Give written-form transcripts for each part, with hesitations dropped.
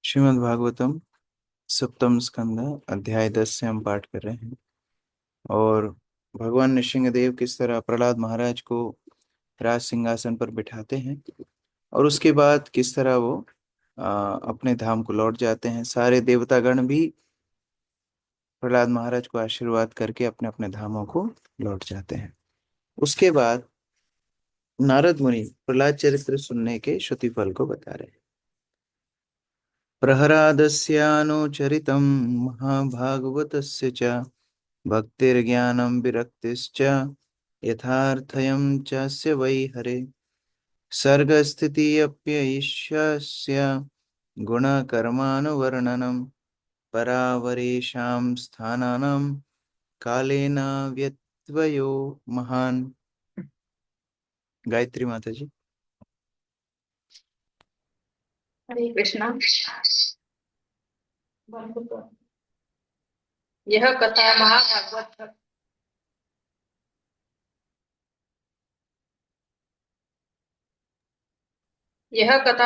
श्रीमद् भागवतम सप्तम स्कंद अध्याय 10 से हम पाठ कर रहे हैं। और भगवान नृसिंहदेव किस तरह प्रहलाद महाराज को राज सिंहासन पर बिठाते हैं और उसके बाद किस तरह वो अपने धाम को लौट जाते हैं। सारे देवतागण भी प्रहलाद महाराज को आशीर्वाद करके अपने अपने धामों को लौट जाते हैं। उसके बाद नारद मुनि प्रहलाद चरित्र सुनने के श्रुति फल को बता रहे हैं। प्रहरादस्यानुचरितं महाभागवतस्य च भक्तिर्ज्ञानं विरक्तिश्च यथार्थयं चास्य वै हरे सर्गस्थितियप्यैष्यस्य गुणकर्मानुवर्णनं परावरेषां स्थानानां कालेन व्यत्ययो महान्। गायत्री माता जी। हरे कृष्णा। यह कथा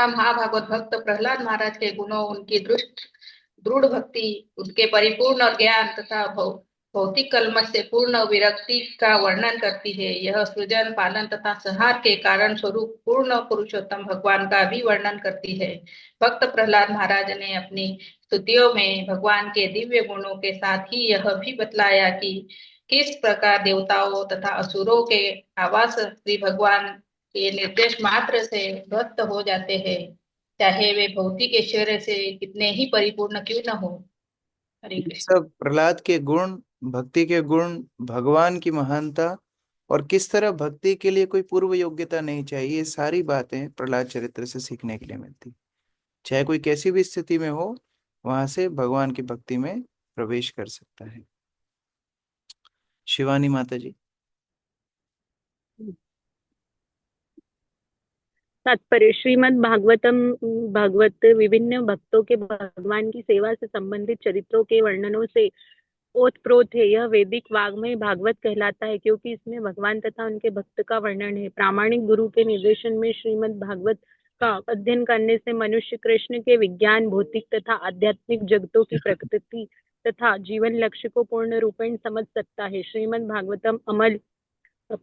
महाभागवत भक्त प्रहलाद महाराज के गुणों, उनकी दृढ़ भक्ति, उनके परिपूर्ण ज्ञान तथा भौतिक कलमश से पूर्ण विरक्ति का वर्णन करती है। यह सृजन, पालन तथा संहार के कारण स्वरूप पूर्ण पुरुषोत्तम भगवान का भी वर्णन करती है। भक्त प्रहलाद महाराज ने अपनी स्तुतियों में भगवान के दिव्य गुणों के साथ ही यह भी बतलाया कि किस प्रकार देवताओं तथा असुरों के आवास श्री भगवान के निर्देश मात्र से ध्वस्त हो जाते हैं, चाहे वे भौतिक ऐश्वर्य से कितने ही परिपूर्ण क्यों न हो। हरे ये कृष्ण। सब प्रहलाद के गुण, भक्ति के गुण, भगवान की महानता और किस तरह भक्ति के लिए कोई पूर्व योग्यता नहीं चाहिए, ये सारी बातें प्रहलाद चरित्र से सीखने के लिए मिलती। चाहे कोई कैसी भी स्थिति में हो, वहां से भगवान की भक्ति में प्रवेश कर सकता है। शिवानी माता जी। तात्पर्य श्रीमद् भागवतम भागवत विभिन्न भक्तों के भगवान की सेवा से संबंधित चरित्रों के वर्णनों से ओतप्रोत है। यह वैदिक वाग्मय भागवत कहलाता है क्योंकि इसमें भगवान तथा उनके भक्त का वर्णन है। प्रामाणिक गुरु के निर्देशन में श्रीमद् भागवत का अध्ययन करने से मनुष्य कृष्ण के विज्ञान, भौतिक तथा आध्यात्मिक जगतों की प्रकृति तथा जीवन लक्ष्य को पूर्ण रूपेण समझ सकता है। श्रीमद् भागवतम अमल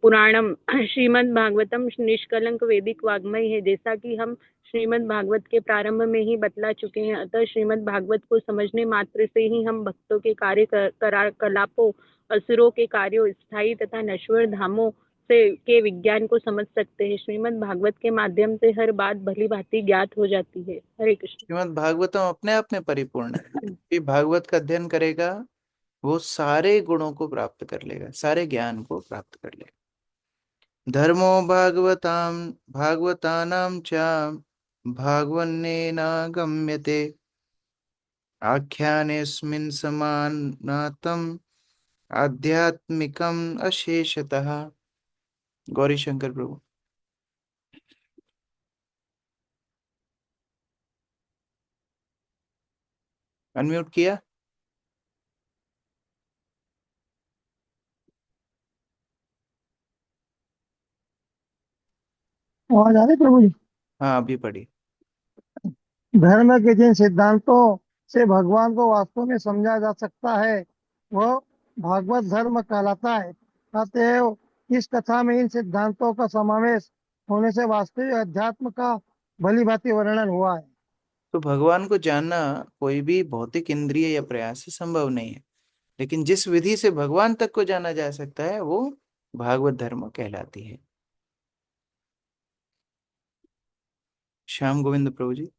पुराणम श्रीमद् भागवतम निष्कलंक वैदिक वाग्मय है, जैसा कि हम श्रीमद् भागवत के प्रारंभ में ही बतला चुके हैं। अतः श्रीमद् भागवत को समझने मात्र से ही हम भक्तों के कलापों, असुरों के कार्यों, स्थायी तथा नश्वर धामों से के विज्ञान को समझ सकते हैं। श्रीमद् भागवत के माध्यम से हर बात भली भांति ज्ञात हो जाती है। हरे कृष्ण। श्रीमद् भागवतम अपने आप में परिपूर्ण है। ये भागवत का अध्ययन करेगा, वो सारे गुणों को प्राप्त कर लेगा, सारे ज्ञान को प्राप्त कर लेगा। धर्मो भागवतानां च भागवन्नेनागम्यते आख्यानेऽस्मिन् समानातम् आध्यात्मिकम् अशेषतः। गौरी शंकर प्रभु। अनम्यूट किया। आवाज आ रही प्रभु जी? हाँ, अभी पढ़ी। धर्म के जिन सिद्धांतों से भगवान को वास्तव में समझा जा सकता है वह भागवत धर्म कहलाता है। अतएव इस कथा में इन सिद्धांतों का समावेश होने से वास्तविक अध्यात्म का भली भांति वर्णन हुआ है। तो भगवान को जानना कोई भी भौतिक इंद्रिय या प्रयास से संभव नहीं है, लेकिन जिस विधि से भगवान तक को जाना जा सकता है वो भागवत धर्म कहलाती है। श्याम गोविंद प्रभु जी।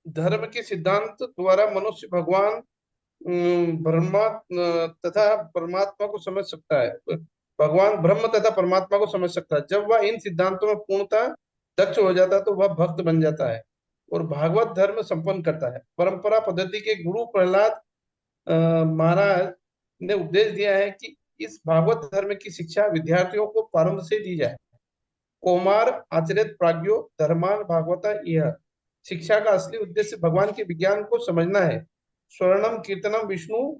धर्म के सिद्धांत द्वारा मनुष्य भगवान, ब्रह्मा तथा परमात्मा को समझ सकता है। भगवान ब्रह्म तथा परमात्मा को समझ सकता है। जब वह इन सिद्धांतों में पूर्णतः दक्ष हो जाता है तो वह भक्त बन जाता है और भागवत धर्म संपन्न करता है। परंपरा पद्धति के गुरु प्रहलाद महाराज ने उपदेश दिया है कि इस भागवत धर्म की शिक्षा विद्यार्थियों को प्रारंभ से दी जाए। कौमार आचरित प्राज्ञो धर्मान भागवता, यह शिक्षा का असली उद्देश्य भगवान के विज्ञान को समझना है। स्वर्णम कीर्तनम विष्णु,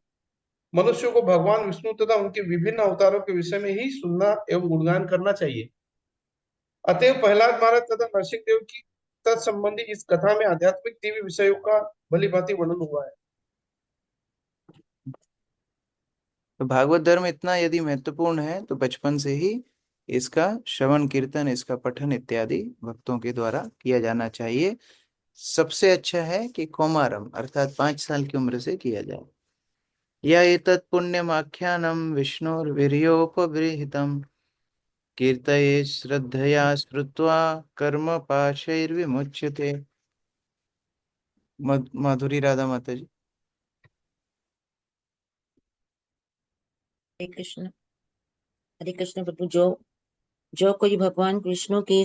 मनुष्य को भगवान विष्णु तथा उनके विभिन्न अवतारों के विषय में ही सुनना एवं गुणगान करना चाहिए। अतएव प्रहलाद महाराज तथा नरसिंह देव की तत्संबंधी इस कथा में आध्यात्मिक दिव्य विषयों का भली भांति वर्णन हुआ है। तो भागवत धर्म इतना यदि महत्वपूर्ण है तो बचपन से ही इसका श्रवण कीर्तन, इसका पठन इत्यादि भक्तों के द्वारा किया जाना चाहिए। सबसे अच्छा है कि कौमारम अर्थात 5 साल की उम्र से किया जाए। या एतत् पुण्यमाख्यानम विष्णुर्वीर्योपबृहितम कीर्तये श्रद्धया श्रुत्वा कर्म पाशैर्विमुच्यते। माधुरी राधा माता जी। हरे कृष्ण प्रभु। जो जो कोई भगवान विष्णु की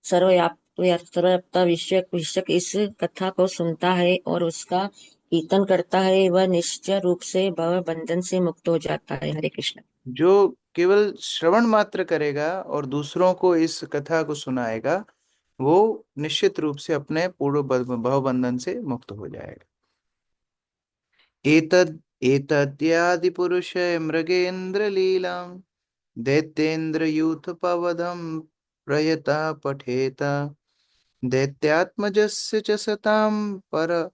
सर्वव्याप्ता विषयक इस कथा को सुनता है और उसका कीर्तन करता है, वह निश्चय रूप से भव बंधन से मुक्त हो जाता है। हरे कृष्ण। जो केवल श्रवण मात्र करेगा और दूसरों को इस कथा को सुनाएगा, वो निश्चित रूप से अपने पूर्व भव बंधन से मुक्त हो जाएगा। एतद् एतद्यादि पुरुष मृगेन्द्र लीलाम दैत्येन्द्र यूथ पवधम प्रयता पठेता दैत्यात्मजस्य च सतां पर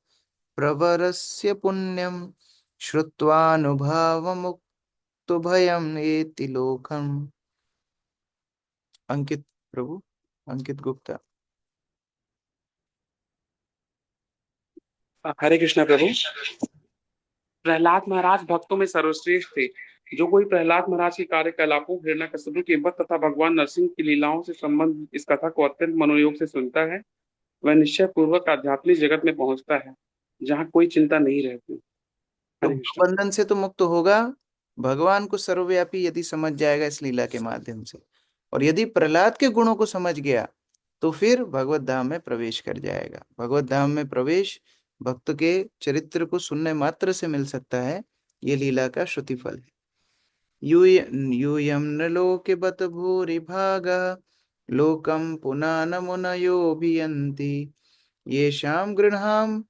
प्रवरस्य पुण्यम श्रुत्वानुभावमुक्तो भयम एति लोकम। अंकित प्रभु, अंकित गुप्ता। हरे कृष्णा प्रभु। प्रहलाद महाराज भक्तों में सर्वश्रेष्ठ थे। जो कोई प्रहलाद महाराज के कार्यकलापों, हिरण्यकशिपु के वध तथा भगवान नरसिंह की लीलाओं से संबंधित इस कथा को अत्यंत मनोयोग से सुनता है, वह निश्चय पूर्वक आध्यात्मिक जगत में पहुंचता है, जहाँ कोई चिंता नहीं रहती। तो हरे कृष्ण। बंधन से तो मुक्त होगा, भगवान को सर्वव्यापी यदि समझ जाएगा इस लीला के माध्यम से, और यदि प्रहलाद के गुणों को समझ गया तो फिर भगवत धाम में प्रवेश कर जाएगा। भगवत धाम में प्रवेश भक्त के चरित्र को सुनने मात्र से मिल सकता है। ये लीला का श्रुति फल है। यूयं न लोके बत भूरि भागा लोकम पुनः न मुनयोभियन्ति येषां गृहाम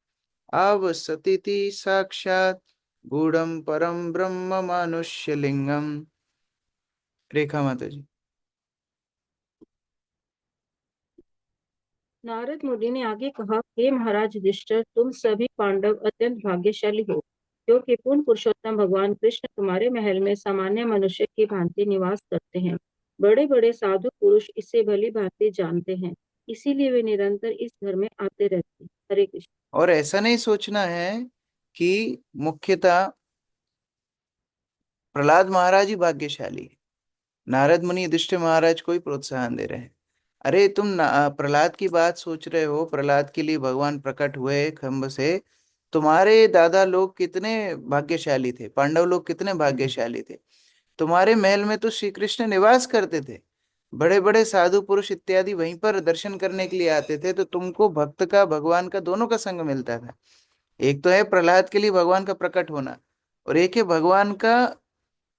आवसतीति साक्षात् गूढ़म परम ब्रह्म मानुष्य लिंगम। रेखा माता जी। नारद मुनि ने आगे कहा, हे महाराज युधिष्ठिर, तुम सभी पांडव अत्यंत भाग्यशाली हो, क्योंकि पूर्ण पुरुषोत्तम भगवान कृष्ण तुम्हारे महल में सामान्य मनुष्य की भांति निवास करते हैं। बड़े बड़े साधु पुरुष इसे भली भांति जानते हैं, इसीलिए वे निरंतर इस घर में आते रहते हैं। हरे कृष्ण। और ऐसा नहीं सोचना है कि मुख्यतः प्रहलाद महाराज ही भाग्यशाली है। नारद मुनि युधिष्ठिर महाराज को ही प्रोत्साहन दे रहे हैं। अरे तुम प्रहलाद की बात सोच रहे हो, प्रहलाद के लिए भगवान प्रकट हुए खम्भ से। तुम्हारे दादा लोग कितने भाग्यशाली थे, पांडव लोग कितने भाग्यशाली थे। तुम्हारे महल में तो श्री कृष्ण निवास करते थे, बड़े बड़े साधु पुरुष इत्यादि वहीं पर दर्शन करने के लिए आते थे, तो तुमको भक्त का भगवान का दोनों का संग मिलता था। एक तो है प्रहलाद के लिए भगवान का प्रकट होना, और एक है भगवान का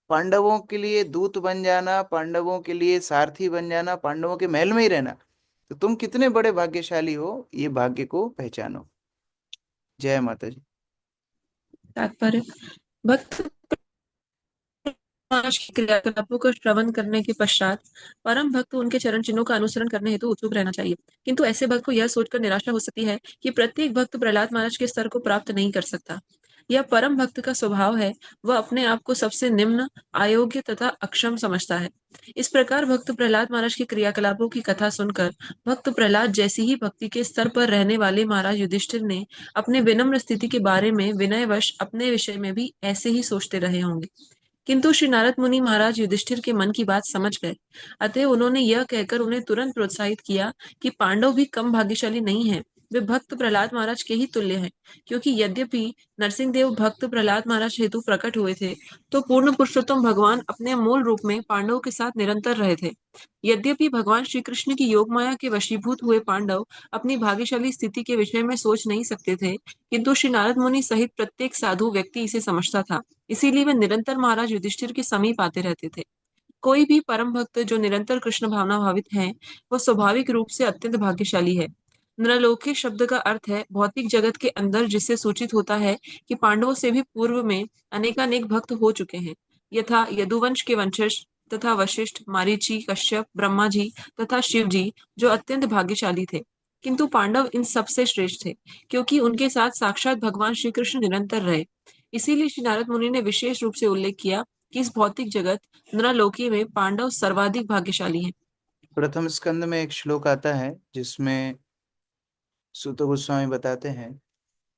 पांडवों के लिए दूत बन जाना, पांडवों के लिए सारथी बन जाना, पांडवों के महल में ही रहना। तो तुम कितने बड़े भाग्यशाली हो, ये भाग्य को पहचानो। जय माता जी। तात्पर्य। भक्त समाज के क्रियाकलापों का श्रवण करने के पश्चात परम भक्त उनके चरण चिन्हों का अनुसरण करने हेतु उत्सुक रहना चाहिए। किंतु ऐसे भक्त को यह सोचकर निराशा हो सकती है कि प्रत्येक भक्त प्रहलाद महाराज के स्तर को प्राप्त नहीं कर सकता। यह परम भक्त का स्वभाव है, वह अपने आप को सबसे निम्न, अयोग्य तथा अक्षम समझता है। इस प्रकार भक्त प्रहलाद महाराज के क्रियाकलापों की कथा सुनकर भक्त प्रहलाद जैसी ही भक्ति के स्तर पर रहने वाले महाराज युधिष्ठिर ने अपने विनम्र स्थिति के बारे में विनयवश अपने विषय में भी ऐसे ही सोचते रहे होंगे। किंतु श्री नारद मुनि महाराज युधिष्ठिर के मन की बात समझ गए। अतः उन्होंने यह कहकर उन्हें तुरंत प्रोत्साहित किया कि पांडव भी कम भाग्यशाली नहीं हैं, वे भक्त प्रहलाद महाराज के ही तुल्य हैं। क्योंकि यद्यपि नरसिंह देव भक्त प्रहलाद महाराज हेतु प्रकट हुए थे, तो पूर्ण पुरुषोत्तम भगवान अपने मूल रूप में पांडवों के साथ निरंतर रहे थे। यद्यपि भगवान श्री कृष्ण की योग माया के वशीभूत हुए पांडव अपनी भाग्यशाली स्थिति के विषय में सोच नहीं सकते थे, किंतु श्री नारद मुनि सहित प्रत्येक साधु व्यक्ति इसे समझता था। इसीलिए वे निरंतर महाराज युधिष्ठिर के समीप आते रहते थे। कोई भी परम भक्त जो निरंतर कृष्ण भावना भावित है, वह स्वाभाविक रूप से अत्यंत भाग्यशाली है। नरलोके शब्द का अर्थ है भौतिक जगत के अंदर, जिससे सूचित होता है कि पांडवों से भी पूर्व में अनेकानेक भक्त हो चुके हैं। यथा यदुवंश के वंशज तथा वशिष्ठ, मारीची, कश्यप, ब्रह्मा जी तथा शिव जी जो अत्यंत भाग्यशाली थे। किंतु पांडव इन सबसे श्रेष्ठ थे, क्योंकि उनके साथ साक्षात भगवान श्री कृष्ण निरंतर रहे। इसीलिए श्री नारद मुनि ने विशेष रूप से उल्लेख किया कि इस भौतिक जगत नरलोकी में पांडव सर्वाधिक भाग्यशाली हैं। प्रथम स्कंद में एक श्लोक आता है जिसमें सूत गोस्वामी बताते हैं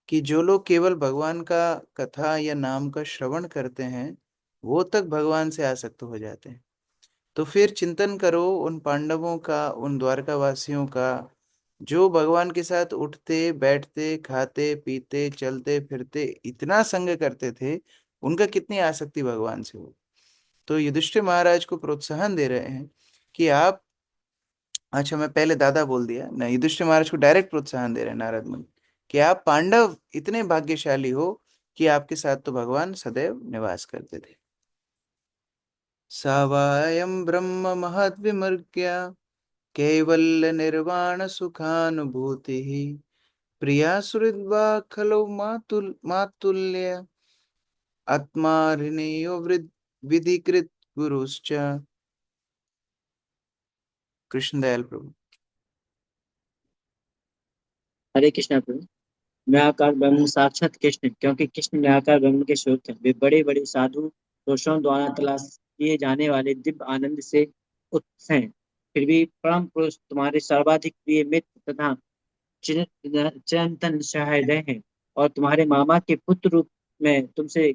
कि जो लोग केवल भगवान का कथा या नाम का श्रवण करते हैं वो तक भगवान से आसक्त हो जाते हैं। तो फिर चिंतन करो उन पांडवों का, उन द्वारकावासियों का, जो भगवान के साथ उठते बैठते खाते पीते चलते फिरते इतना संग करते थे, उनका कितनी आसक्ति भगवान से हो। तो युधिष्ठिर महाराज को प्रोत्साहन दे रहे हैं कि आप, अच्छा मैं पहले दादा बोल दिया ना, युधिष्ठिर महाराज को डायरेक्ट प्रोत्साहन दे रहे हैं नारद मुनि कि आप पांडव इतने भाग्यशाली हो कि आपके साथ तो भगवान सदैव निवास करते थे। सावायं ब्रह्म महद्विमर्ग्य कैवल्य निर्वाण सुखानुभूति प्रिया सुहृद्वा खलु मातुल्य आत्मा ऋणयो विधिकृत गुरुश्च। कृष्णदयाल प्रभु। हरे कृष्णा प्रभु। निराकार ब्रह्म साक्षात कृष्ण, क्योंकि कृष्ण निराकार ब्रह्म के स्रोत हैं। वे बड़े बड़े साधु पुरुषों द्वारा तलाश किए जाने वाले दिव्य आनंद से उत्स हैं। फिर भी परम पुरुष तुम्हारे सर्वाधिक प्रिय मित्र तथा चिरंतन सहृदय हैं और तुम्हारे मामा के पुत्र रूप में तुमसे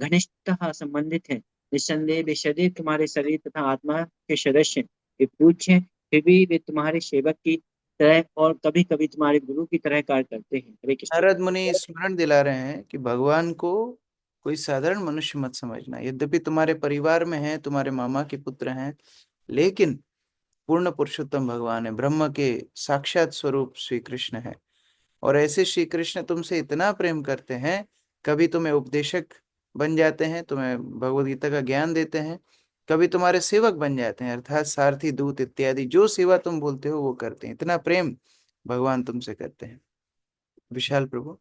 घनिष्ठतः संबंधित हैं। निस्संदेह वे सदैव तुम्हारे शरीर तथा आत्मा के सदस्य हैं। वे पूज्य हैं, फिर भी वे तुम्हारे सेवक की तरह और कभी कभी तुम्हारे गुरु की तरह कार्य करते हैं। हरे कृष्ण। नारद मुनि स्मरण दिला रहे हैं कि भगवान को कोई साधारण मनुष्य मत समझना। यद्यपि तुम्हारे परिवार में है, तुम्हारे मामा के पुत्र हैं, लेकिन पूर्ण पुरुषोत्तम भगवान है, ब्रह्म के साक्षात स्वरूप श्री कृष्ण है। और ऐसे श्री कृष्ण तुमसे इतना प्रेम करते हैं, कभी तुम्हें उपदेशक बन जाते हैं, तुम्हें भगवद गीता का ज्ञान देते हैं, कभी तुम्हारे सेवक बन जाते हैं, अर्थात सारथी दूत इत्यादि जो सेवा तुम बोलते हो वो करते हैं। इतना प्रेम भगवान तुमसे करते हैं। विशाल प्रभु।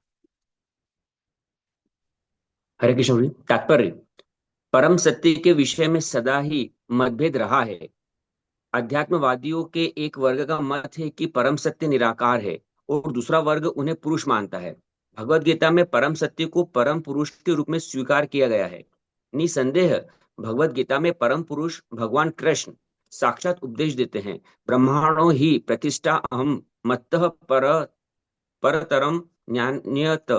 हरे कृष्ण जी। तात्पर्य, परम सत्य के विषय में सदा ही मतभेद रहा है। अध्यात्मवादियों के एक वर्ग का मत है कि परम सत्य निराकार है और दूसरा वर्ग उन्हें पुरुष मानता है। भगवत गीता में परम सत्य को परम पुरुष के रूप में स्वीकार किया गया है। निसंदेह भगवत गीता में परम पुरुष भगवान कृष्ण साक्षात उपदेश देते हैं। ब्रह्मांडो ही प्रतिष्ठा अहम मत्तः परतरम ज्ञान्यत।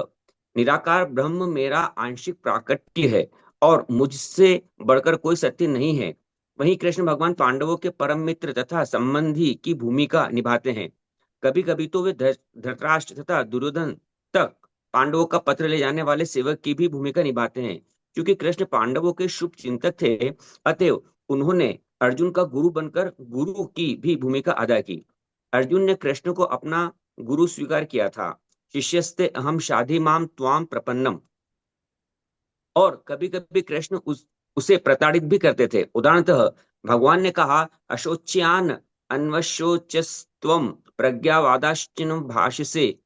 निराकार ब्रह्म मेरा आंशिक प्राकट्य है और मुझसे बढ़कर कोई सत्य नहीं है। वहीं कृष्ण भगवान पांडवों के परम मित्र तथा संबंधी की भूमिका निभाते हैं। कभी कभी तो वे धृतराष्ट्र तथा दुर्योधन तक पांडवों का पत्र ले जाने वाले सेवक की भी भूमिका निभाते हैं। क्योंकि कृष्ण पांडवों के शुभ चिंतक थे, अतएव उन्होंने अर्जुन का गुरु बनकर गुरु की भी भूमिका अदा की। अर्जुन ने कृष्ण को अपना गुरु स्वीकार किया था। शिष्यस्ते अहम शाधि माम त्वाम प्रपन्नम। और कभी कभी कृष्ण उसे प्रताड़ित भी करते थे। उदाहरणतः भगवान ने कहा, अशोच्यान अन्वशोचस्त्वम प्रज्ञावादाश्चिन भाषसे।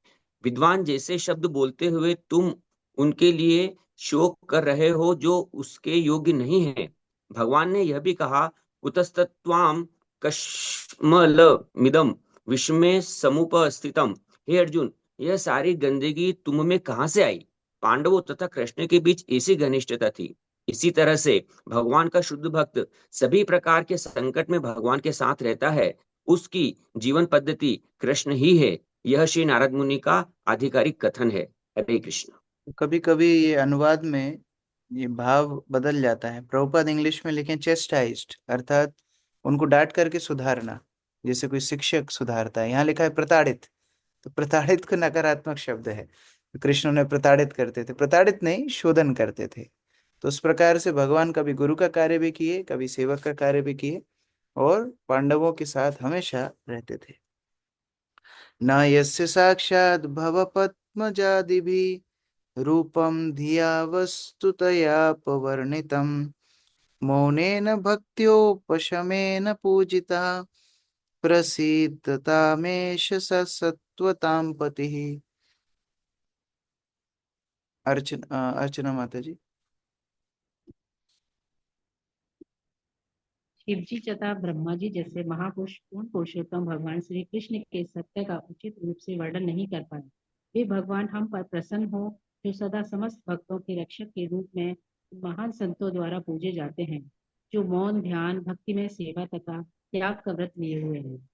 विद्वान जैसे शब्द बोलते हुए तुम उनके लिए शोक कर रहे हो जो उसके योग्य नहीं है। भगवान ने यह भी कहा, कुतस्तत्वाम कश्मलमिदं विश्व समुपस्थितम। हे अर्जुन, यह सारी गंदगी तुम में कहां से आई? पांडवों तथा कृष्ण के बीच ऐसी घनिष्ठता थी। इसी तरह से भगवान का शुद्ध भक्त सभी प्रकार के संकट में भगवान के साथ रहता है। उसकी जीवन पद्धति कृष्ण ही है। यह श्री नारद मुनि का आधिकारिक कथन है। हरे कृष्ण। कभी कभी ये अनुवाद में ये भाव बदल जाता है। प्रभुपाद इंग्लिश में लिखें चेस्टाइज्ड, अर्थात उनको डांट करके सुधारना, जैसे कोई शिक्षक सुधारता है। यहाँ लिखा है प्रताड़ित, तो प्रताड़ित को नकारात्मक शब्द है। कृष्ण ने प्रताड़ित करते थे, प्रताड़ित नहीं शोधन करते थे। तो उस प्रकार से भगवान कभी गुरु का कार्य भी किए, कभी सेवक का कार्य भी किए, और पांडवों के साथ हमेशा रहते थे। न यस्य साक्षात् भवपद्मजादिभिः रूपं धिया वस्तुतयापवर्णितं मौनेन भक्त्योपशमेन पूजितः प्रसीदतामेष स सत्वतां पतिः। अर्चना माता जी। शिव जी तथा ब्रह्मा जी जैसे महापुरुष पूर्ण पुरुषोत्तम भगवान श्री कृष्ण के सत्य का उचित रूप से वर्णन नहीं कर पाए। वे भगवान हम पर प्रसन्न हो, जो सदा समस्त भक्तों के रक्षक के रूप में महान संतों द्वारा पूजे जाते हैं, जो मौन, ध्यान, भक्ति में सेवा तथा त्याग का व्रत लिए हुए हैं।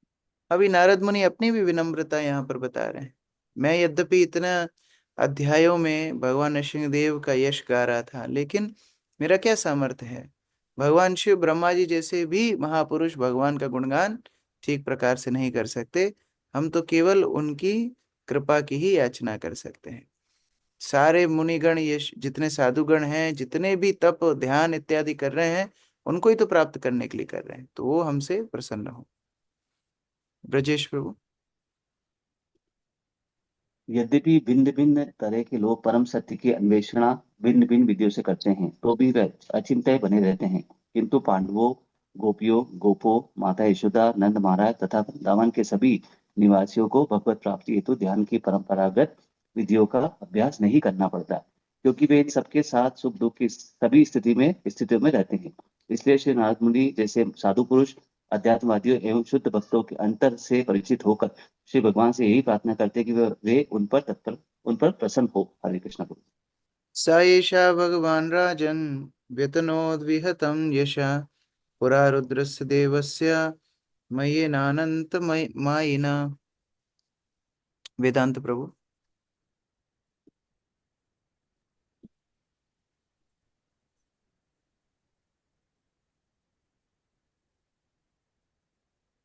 अभी नारद मुनि अपनी भी विनम्रता यहाँ पर बता रहे हैं। मैं यद्यपि इतना अध्यायों में भगवान नृसिंहदेव का यश गा रहा था, लेकिन मेरा क्या सामर्थ्य है। भगवान शिव, ब्रह्मा जी जैसे भी महापुरुष भगवान का गुणगान ठीक प्रकार से नहीं कर सकते। हम तो केवल उनकी कृपा की ही याचना कर सकते हैं। सारे मुनिगण, यश जितने साधुगण हैं, जितने भी तप ध्यान इत्यादि कर रहे हैं, उनको ही तो प्राप्त करने के लिए कर रहे हैं, तो वो हमसे प्रसन्न हो। ब्रजेश प्रभु। यद्यपि भिन्न भिन्न तरह के लोग परम सत्य की अन्वेषणा भिन्न भिन्न विधियों से करते हैं, तो भी वे अचिंत्य बने रहते हैं। किंतु पांडवों, गोपियों, गोपों, माता यशोदा, नंद महाराज तथा वृंदावन के सभी निवासियों को भगवत प्राप्ति हेतु ध्यान की परंपरागत विधियों का अभ्यास नहीं करना पड़ता, क्योंकि वे इन सबके साथ सुख दुख की सभी स्थितियों में रहते हैं। इसलिए श्री नारद मुनि जैसे साधु पुरुष अध्यात्मवादियों एवं शुद्ध भक्तों के अंतर से परिचित होकर श्री भगवान से यही प्रार्थना करते हैं कि वे उन पर प्रसन्न हो। हरे कृष्ण प्रभु। स एषा भगवान् राजन् व्यतनोद्विहतं यशा पुरा रुद्रस्य देवस्य मय्येनानन्तमायिना। वेदांत प्रभु।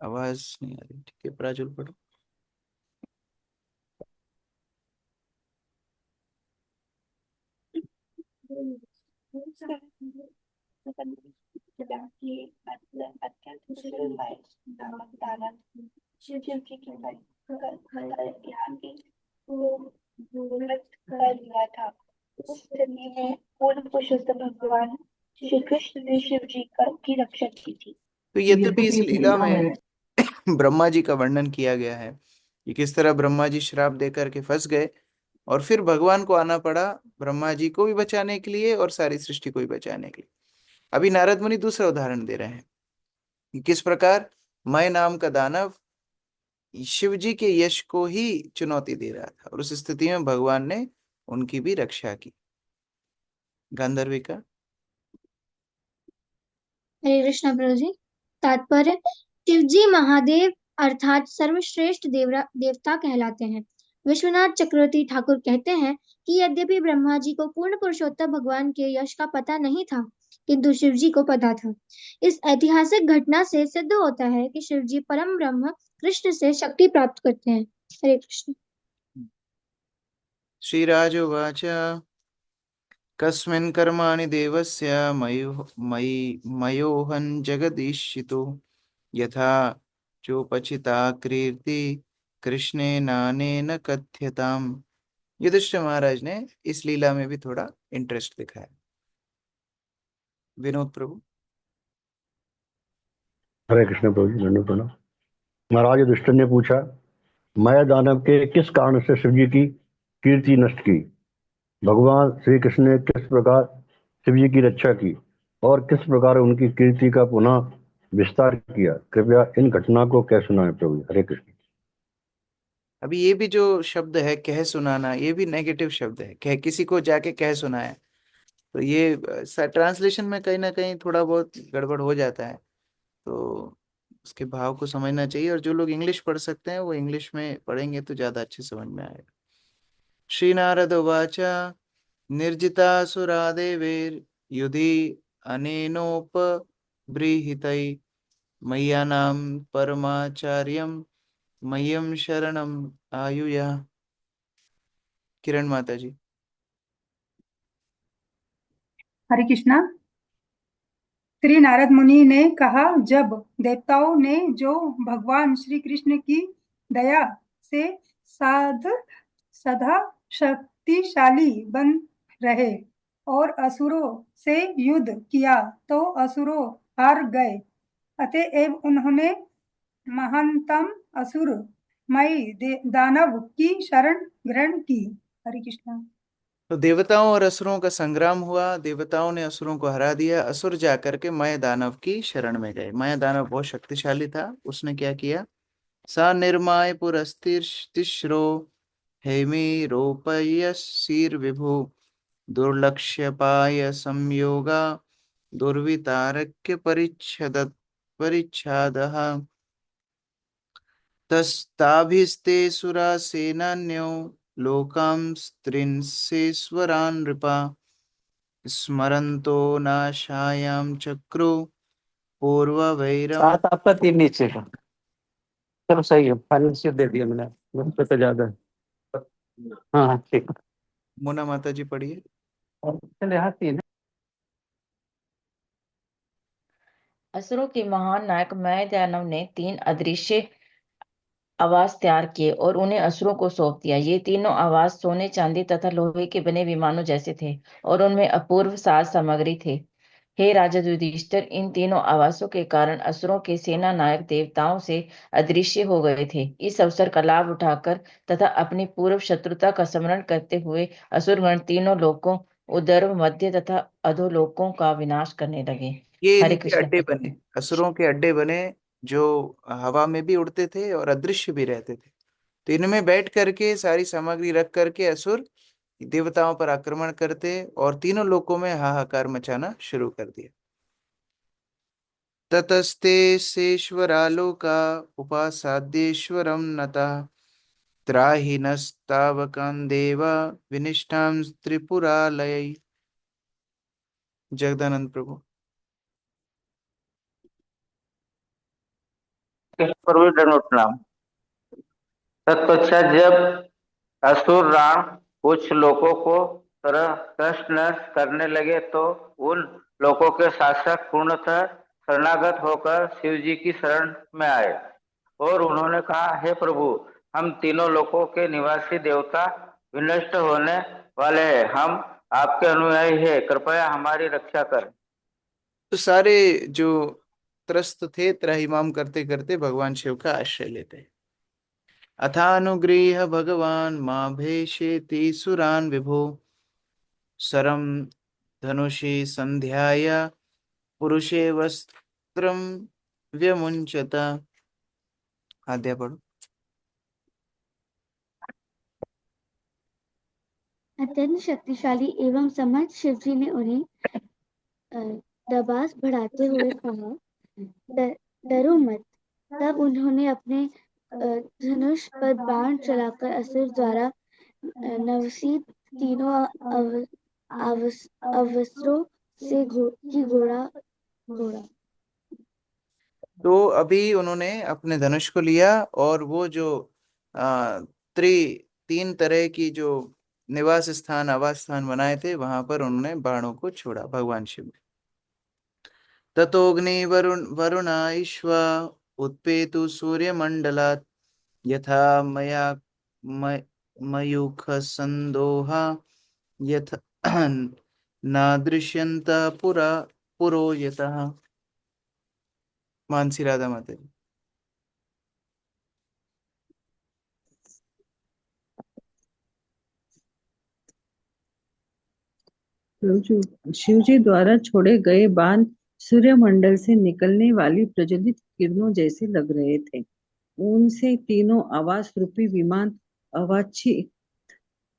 आवाज नहीं आ रही, ठीक है, प्राजुल पढ़ो। शिव जी की कृपा ज्ञान की कर दिया था। उस स्थिति में पूर्ण पुरुषोत्तम भगवान श्री कृष्ण ने शिव जी की रक्षा की थी। तो यद्यपि इस लीला में ब्रह्मा जी का वर्णन किया गया है कि किस तरह ब्रह्मा जी श्राप देकर के फंस गए और फिर भगवान को आना पड़ा ब्रह्मा जी को भी बचाने के लिए और सारी सृष्टि को भी बचाने के लिए। अभी नारद मुनि दूसरा उदाहरण दे रहे हैं कि किस प्रकार मय नाम का दानव शिव जी के यश को ही चुनौती दे रहा था और उस स्थिति में भगवान ने उनकी भी रक्षा की। गांधर्विका। हरे कृष्ण प्रभु जी। तात्पर्य, शिव जी महादेव अर्थात सर्वश्रेष्ठ देवता कहलाते हैं। विश्वनाथ चक्रवर्ती ठाकुर कहते हैं कि यद्यपि ब्रह्मा जी को पूर्ण पुरुषोत्तम भगवान के यश का पता नहीं था, किंतु शिव जी को पता था। इस ऐतिहासिक घटना से सिद्ध होता है कि शिव जी परम ब्रह्म कृष्ण से शक्ति प्राप्त करते हैं। हरे कृष्ण। श्रीराजोवाच कस्मिन् कर्माणि देवस्य मयोहं जगदीशितो यथा चोपचिता कीर्ति कृष्णे नानेन कथ्यताम। युधिष्ठिर महाराज ने इस लीला में भी थोड़ा इंटरेस्ट दिखाया। विनोद प्रभु। हरे कृष्ण प्रभु जी, धन्यवाद प्रणाम। महाराज युधिष्ठिर ने पूछा, माया दानव के किस कारण से शिव जी की कीर्ति नष्ट की? भगवान श्री कृष्ण ने किस प्रकार शिव जी की रक्षा की और किस प्रकार उनकी कीर्ति का पुनः विस्तार किया? कृपया इन घटना को कह सुनाएं प्रभु। हरे कृष्ण। अभी ये भी जो शब्द है कह सुनाना, ये भी नेगेटिव शब्द है। कह, किसी को जाके कह सुनाया, तो ये ट्रांसलेशन में कहीं ना कहीं थोड़ा बहुत गड़बड़ हो जाता है, तो उसके भाव को समझना चाहिए। और जो लोग इंग्लिश पढ़ सकते हैं वो इंग्लिश में पढ़ेंगे तो ज्यादा अच्छे समझ में आएगा। श्री नारद उवाच निर्जितासुरा देवैर्युधि अनेनोपबृंहितै मय्यानां परमाचार्यं मह्यं शरणम आयुया। किरण माता जी। हरे कृष्णा। श्री नारद मुनि ने कहा, जब देवताओं ने जो भगवान श्री कृष्ण की दया से सदा शक्तिशाली बन रहे और असुरों से युद्ध किया तो असुरों हार गए, अतएव उन्होंने महानतम असुर मई दानव की शरण ग्रहण की। हरे कृष्णा। तो देवताओं और असुरों का संग्राम हुआ। देवताओं ने असुरों को हरा दिया। असुर जाकर के मय दानव की शरण में गए। मय दानव बहुत शक्तिशाली था। उसने क्या किया? सा निर्माय पुरस्तिर्तिस्रो हेमी रोपयसीर विभु दुर्लक्ष्यपाय संयोगा दुर्वितारक्य परिच्छादः तस्ताभिस्ते सुरा सेनान्यो लोकांस्त्रिंसेश्वरान् नृपा स्मरन्तो नाशायां चक्रो पूर्ववैरम। सात आपका 3 नीचे का। चलो सही है, फाइनल सीट दे दिया मैंने, मुझ पे तो ज्यादा है। हाँ हाँ ठीक है। मोना माता जी पढ़िए। और चले हाँ 3 है। असुरों के महान नायक मय दानव ने 3 अदृश्य आवास तैयार किए और उन्हें असुरों को सौंप दिया। ये तीनों आवास सोने, चांदी तथा लोहे के बने विमानों जैसे थे और उनमें अपूर्व साज सामग्री थे। हे राजा युधिष्ठिर, इन तीनों आवासों के कारण असुरों के सेना नायक देवताओं से अदृश्य हो गए थे। इस अवसर का लाभ उठाकर तथा अपनी पूर्व शत्रुता का स्मरण करते हुए असुरगण तीनों लोकों, उदर, मध्य तथा अधोलोकों का विनाश करने लगे। ये हरे इनके कृष्ण अड्डे प्रभु। बने, असुरों के अड्डे बने, जो हवा में भी उड़ते थे और अदृश्य भी रहते थे। तो इनमें बैठ करके सारी सामग्री रख करके असुर देवताओं पर आक्रमण करते और तीनों लोकों में हाहाकार मचाना शुरू कर दिया। ततस्ते सेश्वरालोका उपासाद्येश्वरं नता त्राहि नस्तावकान् देवा विनिष्ठां त्रिपुरालयै। जगदानंद प्रभु। प्रभु दंडवत प्रणाम। तत्पश्चात जब असुर राम कुछ लोगों को तरह तस्त नष्ट करने लगे तो उन लोगों के शासक पूर्णतः शरणागत होकर शिव जी की शरण में आए और उन्होंने कहा, हे प्रभु, हम तीनों लोकों के निवासी देवता विनष्ट होने वाले हैं। हम आपके अनुयायी हैं, कृपया हमारी रक्षा करें। तो सारे जो त्रस्त थे त्राहिमाम करते करते भगवान शिव का आश्रय लेते हैं। अथानुगृह्य भगवान माँ भेषेति सुरान विभो सरम धनुषि संध्याया पुरुषे वस्त्रम व्यमुंचता। आद्या पढ़ो। अत्यंत शक्तिशाली एवं समर्थ शिवजी ने उन्हें दबास बढ़ाते हुए कहा, डरो मत। तब उन्होंने अपने धनुष पर बाण चलाकर असुर द्वारा नवसीत तीनों अवसरों से घोड़ा। तो अभी उन्होंने अपने धनुष को लिया और वो जो आ, तीन तरह की जो निवास स्थान आवास स्थान बनाए थे वहां पर उन्होंने बाणों को छोड़ा भगवान शिव ने। ततोग्नि वरुणाईश्वा उत्पेतु सूर्यमंडलात् यथा मया मयूख संदोहा यथ नादृश्यन्त पुरा पुरो यतः। मानसी राधा माता जी। शिव जी द्वारा छोड़े गए बाण सूर्यमंडल से निकलने वाली प्रज्वलित किरणों जैसे लग रहे थे। उनसे तीनों आवास रूपी विमान अवाच्छी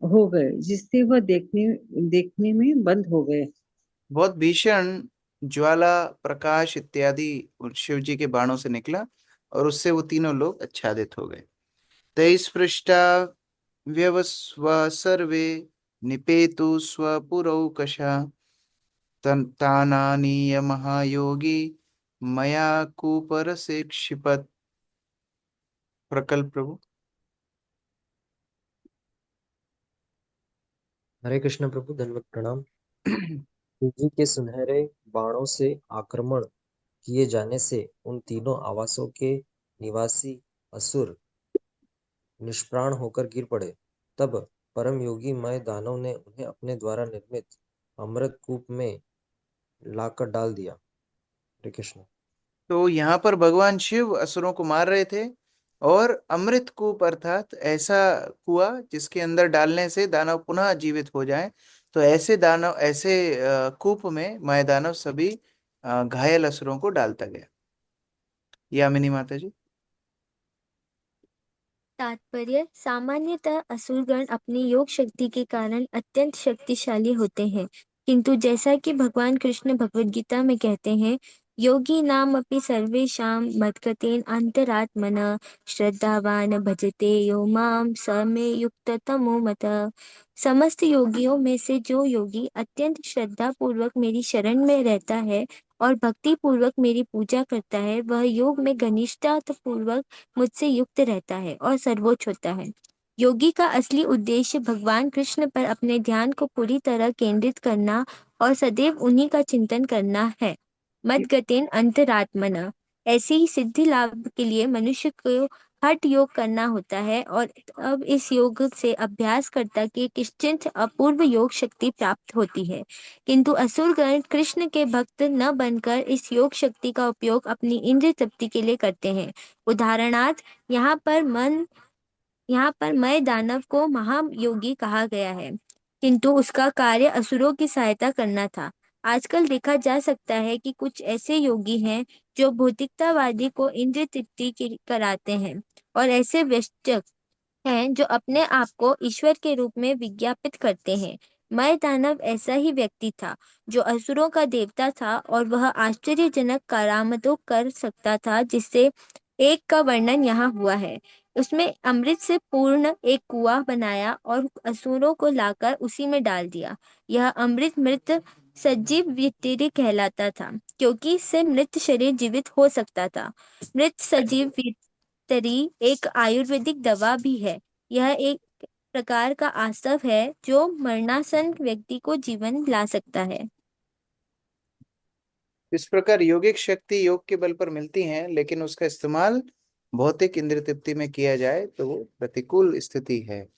हो गए, जिससे वह देखने में बंद हो गए। बहुत भीषण ज्वाला प्रकाश इत्यादि शिव जी के बाणों से निकला और उससे वो तीनों लोग आच्छादित हो गए। तेईस पृष्ठा व्यवस्व सर्वे निपेतु स्वपुरौकशा तानानीय महायोगी मया कुपर से क्षिपत। प्रकल्प प्रभु। हरे कृष्ण प्रभु, धन्यवाद प्रणाम। शिव जी के सुनहरे बाणों से आक्रमण किए जाने से उन तीनों आवासों के निवासी असुर निष्प्राण होकर गिर पड़े। तब परम योगी मय दानव ने उन्हें अपने द्वारा निर्मित अमृत कूप में लाकर डाल दिया। हरे कृष्ण। तो यहाँ पर भगवान शिव असुरों को मार रहे थे और अमृत कूप अर्थात ऐसा कुआं जिसके अंदर डालने से दानव पुनः जीवित हो जाएं। तो ऐसे दानव, ऐसे कूप में माया दानव सभी घायल असुरों को डालता गया। यामिनी माता जी। तात्पर्य सामान्यतः असुरगण अपनी योग शक्ति के कारण अत्यंत शक्तिशाली होते हैं, किंतु जैसा कि भगवान कृष्ण भगवद गीता में कहते हैं, योगी नाम अपि सर्वेषां मद्गतेन अंतरात्मना श्रद्धावान भजते यो माम स मे युक्ततमो मतः। समस्त योगियों में से जो योगी अत्यंत श्रद्धा पूर्वक मेरी शरण में रहता है और भक्ति पूर्वक मेरी पूजा करता है, वह योग में घनिष्ठता पूर्वक मुझसे युक्त रहता है और सर्वोच्च होता है। योगी का असली उद्देश्य भगवान कृष्ण पर अपने ध्यान को पूरी तरह केंद्रित करना और सदैव उन्हीं का चिंतन करना है। मद्गतेन अंतरात्मना, ऐसी ही सिद्धि लाभ के लिए मनुष्य को हठ योग करना होता है और अब इस योग से अभ्यासकर्ता की किंचित अपूर्व योग शक्ति प्राप्त होती है। किंतु असुरगण कृष्ण के भक्त न बनकर इस योग शक्ति का उपयोग अपनी इंद्रिय तृप्ति के लिए करते हैं। उदाहरणार्थ यहाँ पर मय दानव को महायोगी कहा गया है, किंतु उसका कार्य असुरों की सहायता करना था। आजकल देखा जा सकता है कि कुछ ऐसे योगी हैं जो भौतिकतावादी को इंद्रिय तृप्ति कराते हैं और ऐसे वैश्चक हैं जो अपने आप को ईश्वर के रूप में विज्ञापित करते हैं। मय दानव ऐसा ही व्यक्ति था जो असुरों का देवता था और वह आश्चर्यजनक करामातों कर सकता था, जिससे एक का वर्णन यहाँ हुआ है। उसमें अमृत से पूर्ण एक कुआं बनाया और असुरों को लाकर उसी में डाल दिया। यह अमृत मृत सजीव वितरी कहलाता था, क्योंकि इससे मृत शरीर जीवित हो सकता था। मृत सजीव वितरी एक आयुर्वेदिक दवा भी है। यह एक प्रकार का आसव है जो मरणासन व्यक्ति को जीवन ला सकता है। इस प्रकार योगिक शक्ति योग के बल पर मिलती है, लेकिन उसका इस्तेमाल भौतिक इंद्रिय तृप्ति में किया जाए तो वो प्रतिकूल स्थिति है।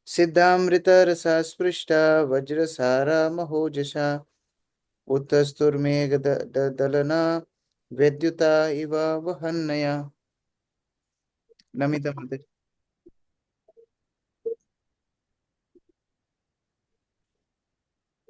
सिद्धामृत रसा स्पृष्टा वज्रसारा महोजसा उत्तस्तुर्मेघ दलना वैद्युता इव वहन्नया। नमिता माता।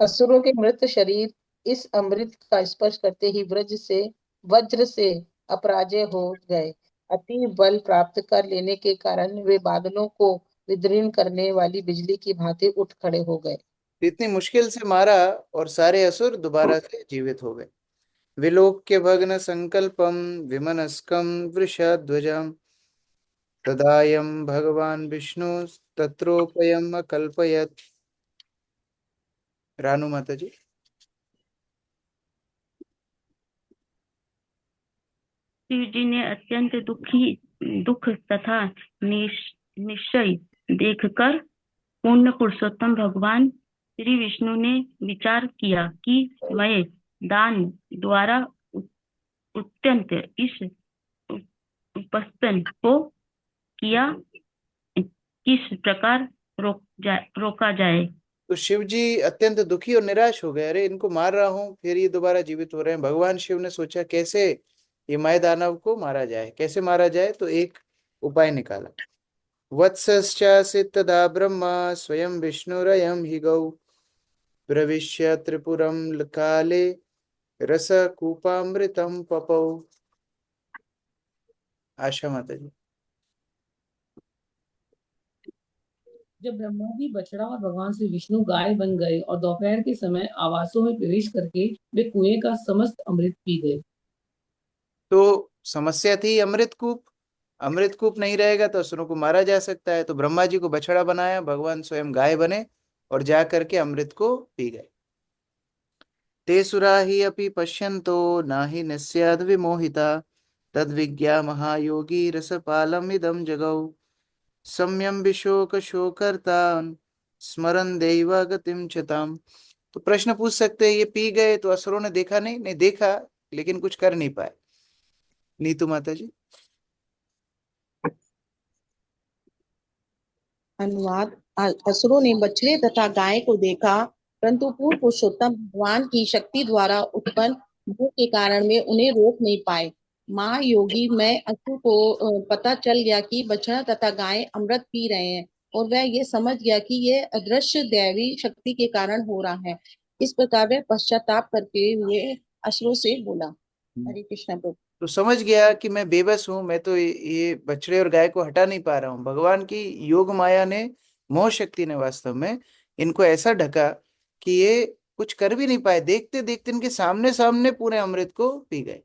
असुरों के मृत शरीर इस अमृत का स्पर्श करते ही वज्र से अपराजय हो गए। अति बल प्राप्त कर लेने के कारण वे बादलों को विदीर्ण करने वाली बिजली की भांति उठ खड़े हो गए। इतनी मुश्किल से मारा और सारे असुर दोबारा से जीवित हो गए। विलोक्य भग्न संकल्पम विमनस्कम वृषध्वजम तदायं भगवान विष्णु तत्रोपयम अकल्पयत। रानू माता जी। शिव जी ने अत्यंत दुख तथा निश्चय देखकर पूर्ण पुरुषोत्तम भगवान श्री विष्णु ने विचार किया कि मैं दान द्वारा अत्यंत इस उपस्तन को किस प्रकार रोका जाए। तो शिव जी अत्यंत दुखी और निराश हो गए। अरे इनको मार रहा हूं, फिर ये दोबारा जीवित हो रहे हैं। भगवान शिव ने सोचा कैसे ये माय दानव को मारा जाए, कैसे मारा जाए। तो एक उपाय निकाला। वत्सश्चासीत् तदा ब्रह्मा स्वयं विष्णुरयं हि गौ प्रविश्य त्रिपुरं काले रसकूपामृतं पपौ। आशा माता जी। जब ब्रह्मा जी बछड़ा और भगवान श्री विष्णु गाय बन गए और दोपहर के समय आवासों में प्रवेश करके वे कुएं का समस्त अमृत पी गए। तो समस्या थी अमृत कूप। अमृत कूप नहीं रहेगा तो असुरों को मारा जा सकता है। तो ब्रह्मा जी को बछड़ा बनाया, भगवान स्वयं गाय बने और जा करके अमृत को पी गए। ते सुरा ही अपि पश्यन्तो नाहि नस्याद् विमोहिता तद्विज्ञा महायोगी रसपालम इदम जगौ सम्यम विशोक शोकर्तान स्मरन दैव गतिम चताम। तो प्रश्न पूछ सकते हैं ये पी गए तो असुरों ने देखा नहीं? नहीं देखा, लेकिन कुछ कर नहीं पाए। नीतू माता जी। अनुवाद। असुरों ने बछड़े तथा गाय को देखा, परंतु पूर्ण पुरुषोत्तम भगवान की शक्ति द्वारा उत्पन्न मोह के कारण वे उन्हें रोक नहीं पाए। माँ योगी में असुर को पता चल गया कि बछड़ा तथा गाय अमृत पी रहे हैं और वह ये समझ गया कि ये अदृश्य दैवी शक्ति के कारण हो रहा है। इस प्रकार वह पश्चाताप करके हुए असुरों से बोला। हरे कृष्णा प्रभु। तो समझ गया कि मैं बेबस हूं, मैं तो ये बछड़े और गाय को हटा नहीं पा रहा हूं। भगवान की योग माया ने, मोह शक्ति ने वास्तव में इनको ऐसा ढका कि ये कुछ कर भी नहीं पाए। देखते देखते इनके सामने सामने पूरे अमृत को पी गए।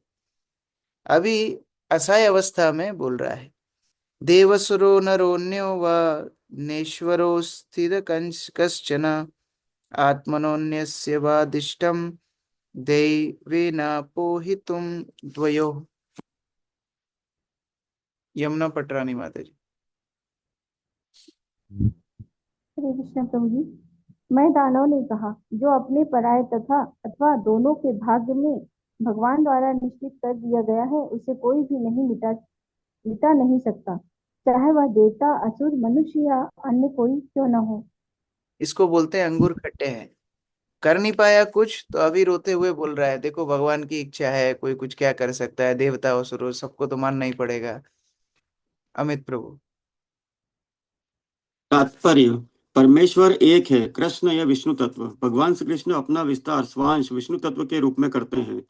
अभी असहाय अवस्था में बोल रहा है, देवसुरो नरोन्यो व नेश्वरो स्थित कश्चन आत्मनोन्यस्य वादिष्टम दैवेनापोहितुम द्वयोः। यमुना पटरानी माता जी। श्री कृष्ण प्रभु जी। मैं दानव ने कहा, जो अपने पराये तथा अथवा दोनों के भाग्य में भगवान द्वारा निश्चित कर दिया गया है, उसे कोई भी नहीं मिटा नहीं सकता, चाहे वह देवता, असुर, मनुष्य या अन्य कोई क्यों न हो। इसको बोलते हैं अंगूर खट्टे हैं। कर नहीं पाया कुछ तो अभी रोते हुए बोल रहा है, देखो भगवान की इच्छा है, कोई कुछ क्या कर सकता है, देवता असुर सबको तो मानना ही पड़ेगा। अमित प्रभु। तात्पर्य: परमेश्वर एक है, कृष्ण या विष्णु तत्व। भगवान श्री कृष्ण अपना विस्तार स्वांश विष्णु तत्व के रूप में करते हैं,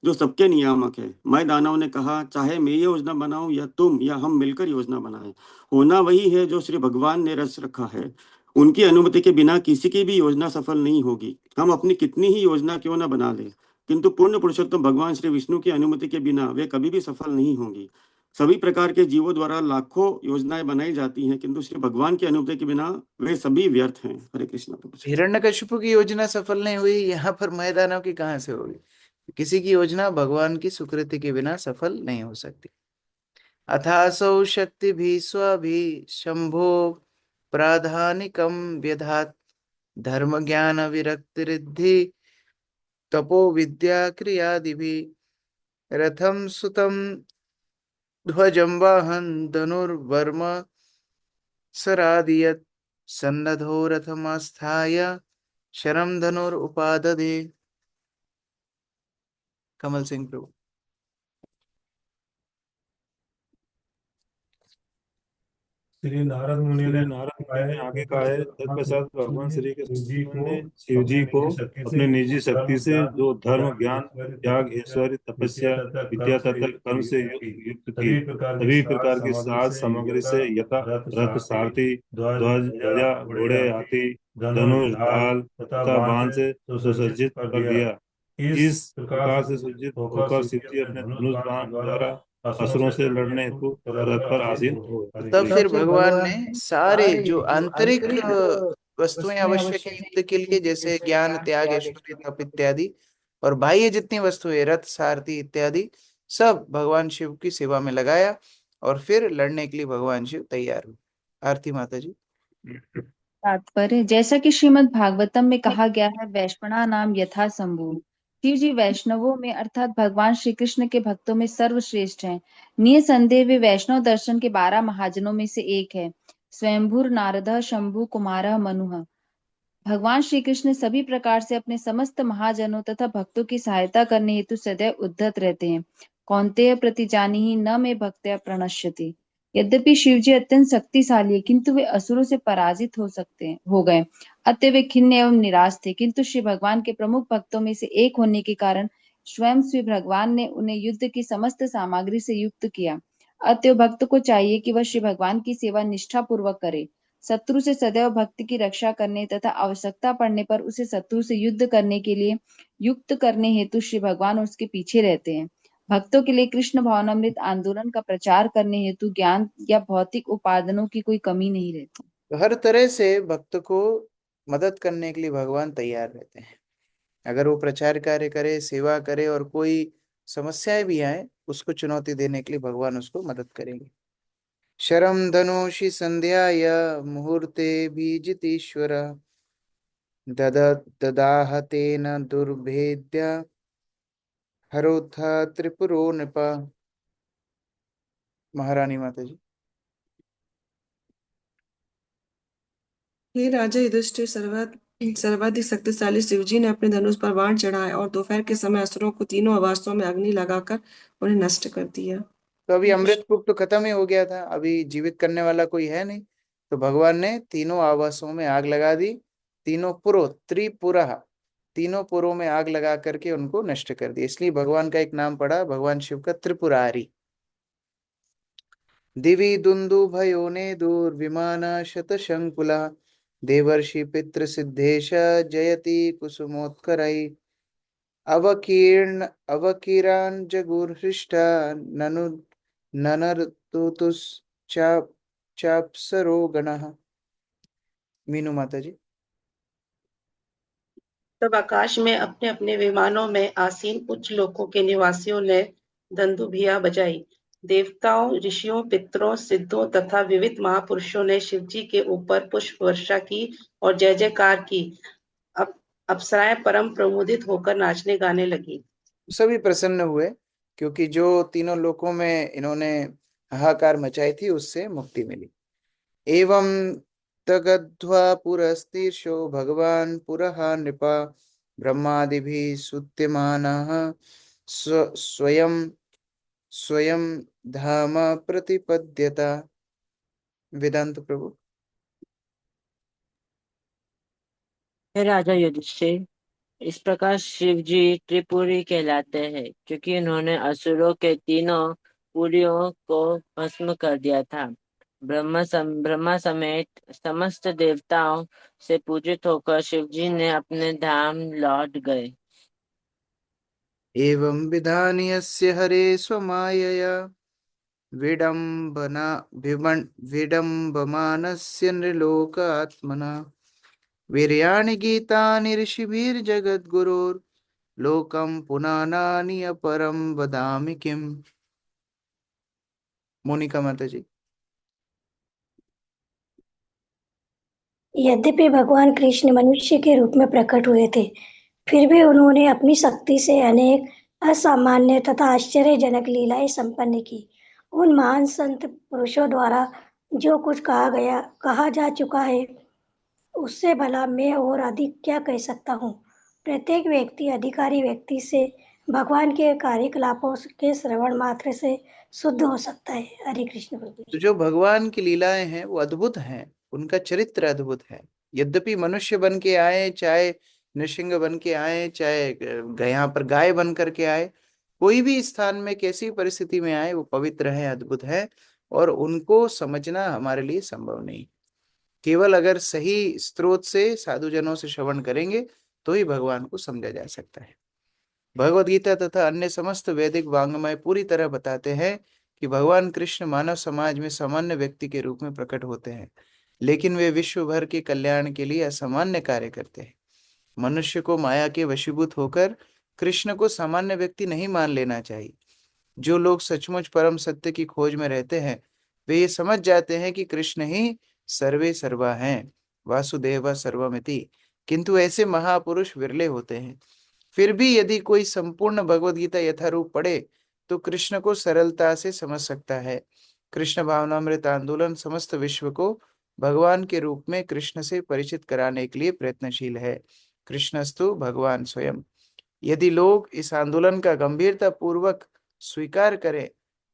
जो सबके नियामक है। मैं दानव ने कहा, चाहे मैं ये योजना बनाऊं या तुम या हम मिलकर योजना बनाएं, होना वही है जो श्री भगवान ने रच रखा है। उनकी अनुमति के बिना किसी की भी योजना सफल नहीं होगी। हम अपनी कितनी ही योजना क्यों न बना ले, किंतु पूर्ण पुरुषोत्तम भगवान श्री विष्णु की अनुमति के बिना वे कभी भी सफल नहीं होंगी। सभी प्रकार के जीवों द्वारा लाखों योजनाएं बनाई जाती हैं, किंतु श्री भगवान की अनुमति के बिना वे सभी व्यर्थ हैं। हरे कृष्ण। हिरण्यकशिपु की योजना सफल नहीं हुई, यहाँ पर मैदानों की कहाँ से होगी? किसी की योजना भगवान की स्वीकृति के बिना सफल नहीं हो सकती। अथासौ शक्ति भी स्वाभि शंभो प्राधानिकम व्यधात धर्म ज्ञान विरक्ति रिद्धि तपो विद्या क्रियादि भी रथम सुतम ध्वजं वाहन धनुर्वर्म सरादियत सन्नद्धो रथमास्थाय शरं धनुरुपाददे। कमल सिंह प्रभु। श्री नारद मुनि ने आगे कहा है, तत्पश्चात भगवान श्री कृष्ण ने शिव जी को अपनी निजी शक्ति से जो धर्म ज्ञान त्याग ऐश्वर्य तपस्या विद्या तथा कर्म से युक्त की सभी प्रकार की साज सामग्री से यथा रथ सारथी ध्वज ध्वजा घोड़े हाथी धनुष ढाल तथा बाण से सुसज्जित कर दिया। इस प्रकार से सुसज्जित होकर शिव जी अपने धनुष बाण द्वारा असुरों से लड़ने हेतु रथ पर आसीन हो। तब फिर भगवान ने सारे जो आंतरिक वस्तुएं आवश्यक है युद्ध के लिए, जैसे ज्ञान त्याग ऐश्वर्य तप इत्यादि, और बाह्य जितनी वस्तुएं रथ सारथी इत्यादि, सब भगवान शिव की सेवा में लगाया और फिर लड़ने के लिए भगवान शिव तैयार हुए। आरती माता जी। तात्पर्य: जैसा कि श्रीमद् भागवतम में कहा गया है, वैष्णवा नाम यथा शंभु। शिव जी वैष्णवों में अर्थात भगवान श्री कृष्ण के भक्तों में सर्वश्रेष्ठ हैं। निसंदेह वे वैष्णव दर्शन के 12 महाजनों में से एक है। स्वयंभूर नारद शंभु कुमार मनुः। भगवान श्री कृष्ण सभी प्रकार से अपने समस्त महाजनों तथा भक्तों की सहायता करने हेतु सदैव उद्धत रहते हैं। कौन्तेय प्रतिजानीहि न मे भक्त्या प्रणश्यति। यद्यपि शिव जी अत्यंत शक्तिशाली है, किंतु वे असुरों से पराजित हो गए। अतः वे खिन्न एवं निराश थे, किंतु श्री भगवान के प्रमुख भक्तों में से एक होने के कारण स्वयं श्री भगवान ने उन्हें युद्ध की समस्त सामग्री से युक्त किया। अतः भक्त को चाहिए कि वह श्री भगवान की सेवा निष्ठा पूर्वक करे। शत्रु से सदैव भक्त की रक्षा करने तथा आवश्यकता पड़ने पर उसे शत्रु से युद्ध करने के लिए युक्त करने हेतु श्री भगवान उसके पीछे रहते हैं। भक्तों के लिए कृष्ण भावनामृत आंदोलन का प्रचार करने हेतु ज्ञान या भौतिक उपादानों की कोई कमी नहीं रहती। तो हर तरह से भक्त को मदद करने के लिए भगवान तैयार रहते हैं। अगर वो प्रचार कार्य करे, सेवा करे और कोई समस्याएं भी आए, उसको चुनौती देने के लिए भगवान उसको मदद करेंगे। शरम धनुषि संध्याय मुहूर्ते बीजितीश्वर ददाह तेन दुर्भेद्य हरोथ त्रिपुरो नृप। महारानी माता जी। हे राजा युधिष्ठिर, सर्वाधिक शक्तिशाली शिवजी ने अपने धनुष पर बाण चढ़ाए और दोपहर के समय असुरों को तीनों अवस्थाओं में अग्नि लगाकर उन्हें नष्ट कर दिया। तो अभी अमृत कूप तो खत्म ही हो गया था, अभी जीवित करने वाला कोई है नहीं, तो भगवान ने तीनों आवासों में आग लगा दी। तीनों पुरों, त्रिपुरा, तीनों पुरों में आग लगा करके उनको नष्ट कर दिया। इसलिए भगवान का एक नाम पड़ा भगवान शिव का त्रिपुरारी। दिवि दुन्दुभयो ने दुर्विमान शतशंकुला देवर्षि पितृ सिद्धेश जयति कुसुमोत्करै अवकीर्णान जगुर्हृष्टा ननु ननर्तुतुश्चाप्सरो गणः। मीनू माता जी। तब आकाश में अपने अपने विमानों में आसीन उच्च लोकों के निवासियों ने दंदुभिया बजाई। देवताओं, ऋषियों, पितरों, सिद्धों तथा विविध महापुरुषों ने शिवजी के ऊपर पुष्प वर्षा की और जय जयकार की। अप्सराएं परम प्रमुदित होकर नाचने गाने लगी। सभी प्रसन्न हुए, क्योंकि जो तीनों लोकों में इन्होंने हाहाकार मचाई थी उससे मुक्ति मिली। एवं तगध्वा पुरस्तीर्षो भगवान पुरहा नृपा ब्रह्मादिभिः स्तुत्यमानः स्वयं स्वयं धाम प्रतिपद्यता। वेदांत प्रभु। हे राजा युधिष्ठिर, इस प्रकार शिव जी त्रिपुरी कहलाते हैं, क्योंकि उन्होंने असुरों के तीनों पुरियों को भस्म कर दिया था। ब्रह्मा समेत समस्त देवताओं से पूजित होकर शिव जी ने अपने धाम लौट गए। एवं विधानि यस्य हरे स्वमायया विडम्बमानस्य नृलोकात्मना वीर्याणि गीतानि ऋषिभिर्जगद्गुरोर्लोकं पुनानानि अपरं वदामि किम्। मोनिका माता जी। यद्यपि भगवान कृष्ण मनुष्य के रूप में प्रकट हुए थे, फिर भी उन्होंने अपनी शक्ति से अनेक असामान्य तथा आश्चर्यजनक लीलाएं संपन्न की। उन महान संत पुरुषों द्वारा जो कुछ कहा जा चुका है, उससे भला मैं और अधिक क्या कह सकता हूँ। प्रत्येक व्यक्ति अधिकारी व्यक्ति से भगवान के कार्यकलापों के श्रवण मात्र से शुद्ध हो सकता है। हरे कृष्ण प्रभु। तो जो भगवान की लीलाएं हैं वो अद्भुत हैं, उनका चरित्र अद्भुत है। यद्यपि मनुष्य बन के आए, चाहे नृसिंह बन के आए, चाहे यहाँ पर गाय बन करके आए, कोई भी स्थान में कैसी परिस्थिति में आए, वो पवित्र है, अद्भुत है, और उनको समझना हमारे लिए संभव नहीं। केवल अगर सही स्रोत से, साधुजनों से श्रवण करेंगे तो ही भगवान को समझा जा सकता है। भगवद गीता तथा अन्य समस्त वैदिक वांग्मय पूरी तरह बताते हैं कि भगवान कृष्ण मानव समाज में सामान्य व्यक्ति के रूप में प्रकट होते हैं, लेकिन वे विश्व भर के कल्याण के लिए असामान्य कार्य करते हैं। मनुष्य को माया के वशीभूत होकर कृष्ण को सामान्य व्यक्ति नहीं मान लेना चाहिए। जो लोग सचमुच परम सत्य की खोज में रहते हैं, वे ये समझ जाते हैं कि कृष्ण ही सर्वे सर्वा हैं, वासुदेव सर्वमिति। किंतु ऐसे महापुरुष विरले होते हैं। फिर भी यदि कोई संपूर्ण भगवद गीता यथारूप पढ़े तो कृष्ण को सरलता से समझ सकता है। कृष्ण भावनामृत आंदोलन समस्त विश्व को भगवान के रूप में कृष्ण से परिचित कराने के लिए प्रयत्नशील है। कृष्णस्तु भगवान स्वयं। यदि लोग इस आंदोलन का गंभीरता पूर्वक स्वीकार करें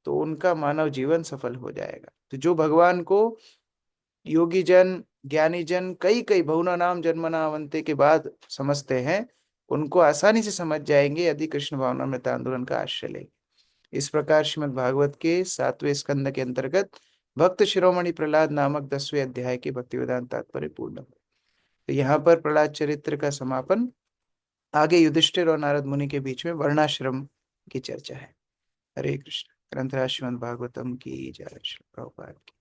तो उनका मानव जीवन सफल हो जाएगा। तो जो भगवान को योगी जन, ज्ञानी जन कई कई बहुना नाम जन्मनावंते के बाद समझते हैं, उनको आसानी से समझ जाएंगे यदि कृष्ण भावनामृत आंदोलन का आश्रय लेंगे। इस प्रकार श्रीमद् भागवत के 7वें स्कंद के अंतर्गत भक्त शिरोमणि प्रहलाद नामक 10वें अध्याय के भक्ति वेदांत तात्पर्य पूर्ण हुए। तो यहाँ पर प्रहलाद चरित्र का समापन, आगे युधिष्ठिर और नारद मुनि के बीच में वर्णाश्रम की चर्चा है। हरे कृष्ण। ग्रंथराज श्रीमद् भागवतम की जय। श्री प्रभुपाद की।